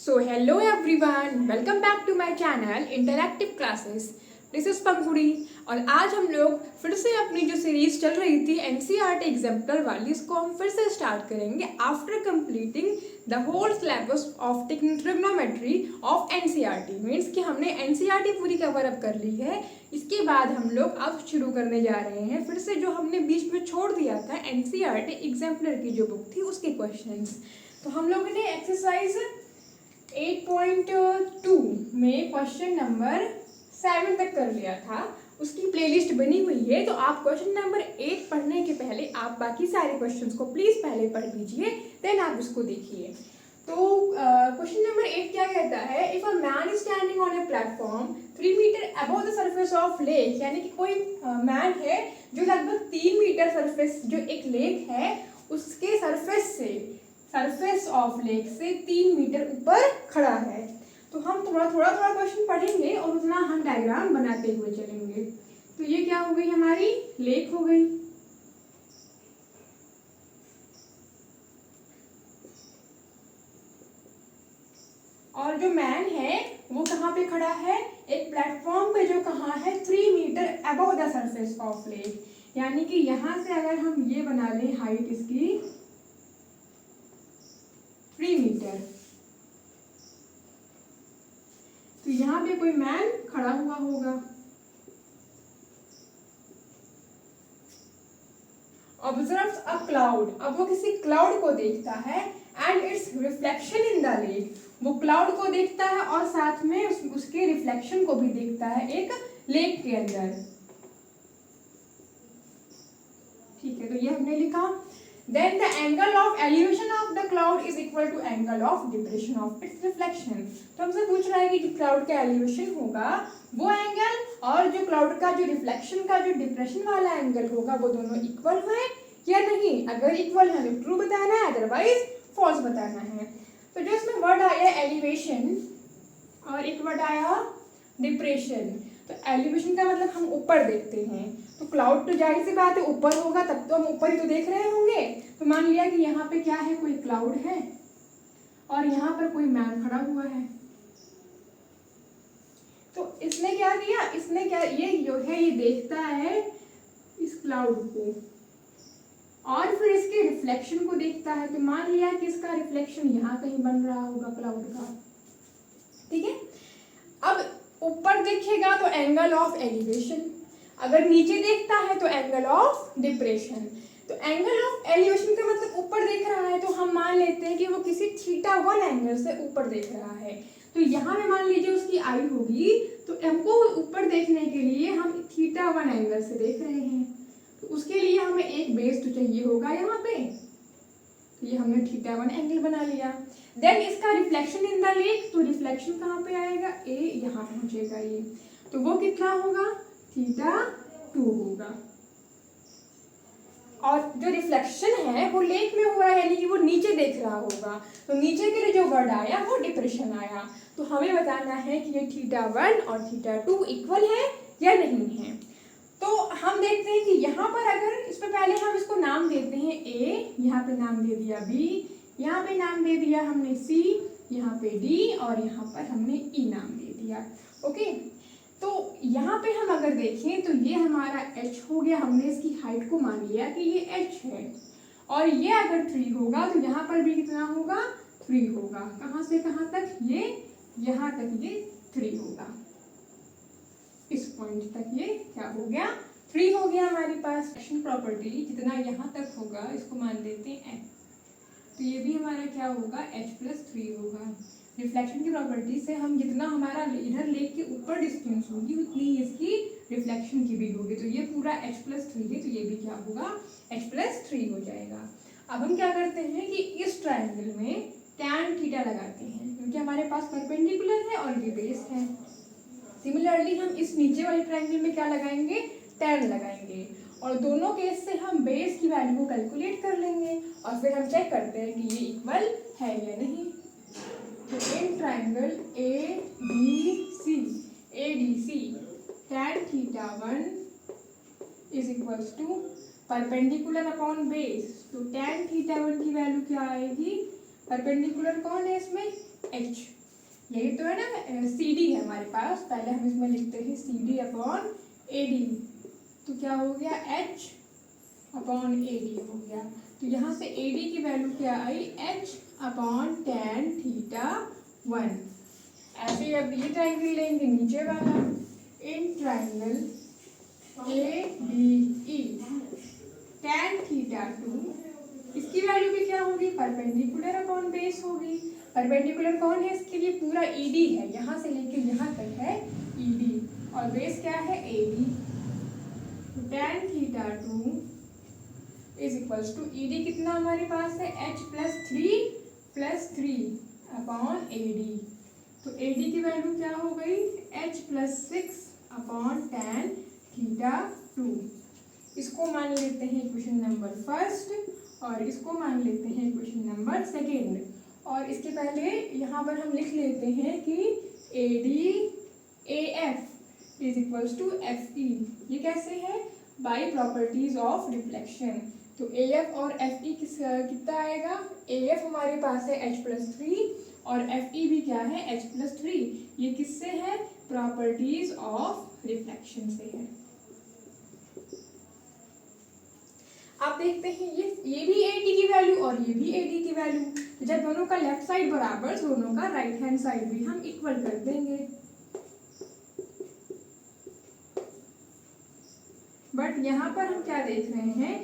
So hello everyone, welcome back to my channel Interactive Classes. This is पंखुड़ी और आज हम लोग फिर से अपनी जो सीरीज चल रही थी NCERT एग्जाम्पलर वाली, इसको हम फिर से स्टार्ट करेंगे after completing the whole syllabus of trigonometry of NCERT। Means कि हमने NCERT पूरी कवर अप कर ली है। इसके बाद हम लोग अब शुरू करने जा रहे हैं फिर से जो हमने बीच में छोड़ दिया था NCERT एग्जाम्पलर की जो बुक थी उसके क्वेश्चंस। तो हम लोगों ने एक्सरसाइज 8.2 में क्वेश्चन नंबर 7 तक कर लिया था, उसकी प्लेलिस्ट बनी हुई है। तो आप क्वेश्चन नंबर 8 पढ़ने के पहले आप बाकी सारे क्वेश्चंस को प्लीज पहले पढ़ लीजिए, देन आप उसको देखिए। तो क्वेश्चन नंबर 8 क्या कहता है, if a man is standing on a platform 3 metre above the surface of lake, यानी कि कोई मैन है जो लगभग 3 मीटर सरफेस जो एक लेक है उसके सरफेस ऑफ लेक से 3 मीटर ऊपर खड़ा है। तो हम थोड़ा क्वेश्चन पढ़ेंगे और उतना हम डायग्राम बनाते हुए चलेंगे। तो ये क्या हो गई, हमारी लेक हो गई। और जो मैन है वो कहाँ पे खड़ा है, एक प्लेटफॉर्म पे जो कहाँ है 3 metre above the surface of lake, यानी कि यहां से अगर हम ये बना लें हाइट इसकी 3 मीटर, तो यहाँ पे कोई मैन खड़ा हुआ होगा। ऑब्जर्व्स अ क्लाउड, अब वो किसी क्लाउड को देखता है and it's reflection in the lake, वो क्लाउड को देखता है और साथ में उसके रिफ्लेक्शन को भी देखता है एक लेक के अंदर। ठीक है, तो ये हमने लिखा। Then the angle of elevation of the cloud is equal to angle of depression of its reflection। तो हमसे पूछ रहा है कि जो क्लाउड का एलिवेशन होगा वो एंगल और जो क्लाउड का जो रिफ्लेक्शन का जो डिप्रेशन वाला एंगल होगा वो दोनों इक्वल है या नहीं। अगर इक्वल है तो ट्रू बताना है, अदरवाइज फॉल्स बताना है। तो जो इसमें वर्ड आया एलिवेशन और एक वर्ड आया डिप्रेशन। तो एलिवेशन का मतलब हम ऊपर देखते हैं, तो क्लाउड तो जाहिर सी बात है ऊपर होगा, तब तो हम ऊपर ही तो देख रहे होंगे। तो मान लिया कि यहाँ पे क्या है, कोई क्लाउड है और यहाँ पर कोई मैन खड़ा हुआ है। तो इसने क्या किया, ये जो है ये देखता है इस क्लाउड को और फिर इसके रिफ्लेक्शन को देखता है। तो मान लिया कि इसका रिफ्लेक्शन यहाँ कहीं बन रहा होगा क्लाउड का। ठीक है, अब ऊपर देखेगा तो एंगल ऑफ एलिवेशन, अगर नीचे देखता है तो एंगल ऑफ डिप्रेशन। तो एंगल ऑफ एलिवेशन का मतलब ऊपर देख रहा है, तो हम मान लेते हैं कि वो किसी θ1 एंगल से ऊपर देख रहा है। तो यहाँ पे मान लीजिए उसकी आई होगी, तो हमको ऊपर देखने के लिए हम θ1 एंगल से देख रहे हैं, तो उसके लिए हमें एक बेस तो चाहिए होगा यहाँ पे। तो ये हमने θ1 एंगल बना लिया। देन इसका रिफ्लेक्शन इन द लेक, तो रिफ्लेक्शन कहाँ पे आएगा, ए यहाँ पहुंचेगा ये, तो वो कितना होगा, θ2 होगा। और जो रिफ्लेक्शन है वो लेक में हो रहा है, यानी कि वो नीचे देख रहा होगा, तो नीचे के लिए जो वर्ड आया वो डिप्रेशन आया। तो हमें बताना है कि ये θ1 और θ2 इक्वल है या नहीं है। तो हम देखते हैं कि यहाँ पर अगर इसमें पहले हम इसको नाम देते हैं ए, यहाँ पे नाम दे दिया बी, यहाँ पे नाम दे दिया हमने सी, यहाँ पे डी और यहाँ पर हमने ई नाम दे दिया। ओके, तो यहाँ पे हम अगर देखें तो ये हमारा h हो गया, हमने इसकी हाइट को मान लिया कि ये h है, और ये अगर 3 होगा तो यहाँ पर भी कितना होगा, 3 होगा। कहाँ से कहाँ तक, ये यहाँ तक ये 3 होगा, इस पॉइंट तक ये क्या हो गया, 3 हो गया हमारे पास। रिफ्लेक्शन प्रॉपर्टी जितना यहाँ तक होगा इसको मान देते हैं h, तो ये भी हमारा क्या होगा, h+3 होगा। रिफ्लेक्शन की प्रॉपर्टी से हम जितना हमारा इधर लेक के ऊपर डिस्टेंस होगी उतनी इसकी रिफ्लेक्शन की भी होगी। तो ये पूरा h+3 है, तो ये भी क्या होगा, h+3 हो जाएगा। अब हम क्या करते हैं कि इस ट्रायंगल में tan थीटा लगाते हैं, क्योंकि हमारे पास परपेंडिकुलर है और ये बेस है। सिमिलरली हम इस नीचे वाले ट्रायंगल में क्या लगाएंगे, tan लगाएंगे, और दोनों केस से हम बेस की वैल्यू को कैलकुलेट कर लेंगे और फिर हम चेक करते हैं कि ये इक्वल है या नहीं। तो in triangle ADC tan θ1 is equals to perpendicular upon base. तो tan θ1 की वैल्यू क्या आएगी, परपेंडिकुलर कौन है इसमें, एच, यही तो है ना, सी डी है हमारे पास, पहले हम इसमें लिखते हैं C D upon A D, तो क्या हो गया एच अपॉन ए डी हो गया। तो यहाँ से ए डी की वैल्यू क्या आई, एच अपॉन टेन थीटा 1। ऐसे ही अब ये ट्राइंगल लेंगे नीचे वाला, in triangle A D E ten theta 2, इसकी वैल्यू भी क्या होगी, परपेंडिकुलर अपॉन बेस होगी। परपेंडिकुलर कौन है, इसके लिए पूरा ईडी है, यहाँ से लेकर यहाँ तक है ईडी, और बेस क्या है एडी। तो tan theta 2 is equals to ED कितना हमारे पास है, H plus three upon AD. तो एडी की वैल्यू क्या हो गई, H plus 6 upon tan theta 2। इसको मान लेते हैं इक्वेशन नंबर फर्स्ट और इसको मान लेते हैं इक्वेशन नंबर सेकेंड। और इसके पहले यहाँ पर हम लिख लेते हैं कि A D A F is equals to F E. ये कैसे है, बाय प्रॉपर्टीज ऑफ रिफ्लेक्शन। तो ए एफ और एफ ई कितना आएगा, ए एफ हमारे पास है एच प्लस 3 और एफ ई भी क्या है, एच प्लस 3। ये किससे है, प्रॉपर्टीज ऑफ रिफ्लेक्शन से है। आप देखते हैं ये भी ए डी की वैल्यू और ये भी ए डी की वैल्यू, तो जब दोनों का लेफ्ट साइड बराबर, दोनों का राइट हैंड साइड भी हम इक्वल कर देंगे। बट यहाँ पर हम क्या देख रहे हैं,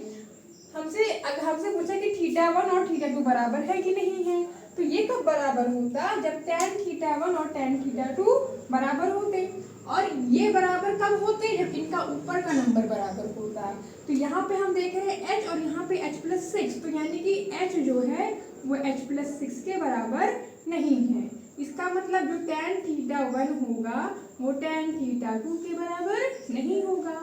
हमसे पूछा कि थीटा 1 और थीटा 2 बराबर है कि नहीं है। तो ये कब बराबर होता, जब tan थीटा 1 और tan थीटा 2 बराबर होते। और ये बराबर कब होते, जब इनका ऊपर का नंबर बराबर होता। तो यहाँ पे हम देख रहे हैं h और यहाँ पे h प्लस 6, तो यानी कि h जो है वो h प्लस 6 के बराबर नहीं है। इसका मतलब जो tan थीटा 1 होगा वो tan थीटा 2 के बराबर नहीं होगा।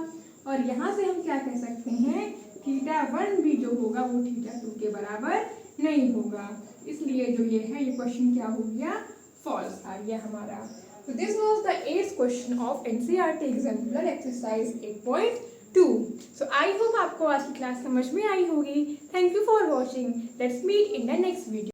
और यहाँ से हम क्या कह सकते हैं, थीटा 1 भी जो होगा वो थीटा 2 के बराबर नहीं होगा। इसलिए जो ये है, ये क्वेश्चन क्या हो गया, फॉल्स आ गया हमारा। So this was the 8th question of NCERT exemplar exercise 8.2. So I hope आपको आज की क्लास समझ में आई होगी। Thank you for watching. Let's meet in the next video.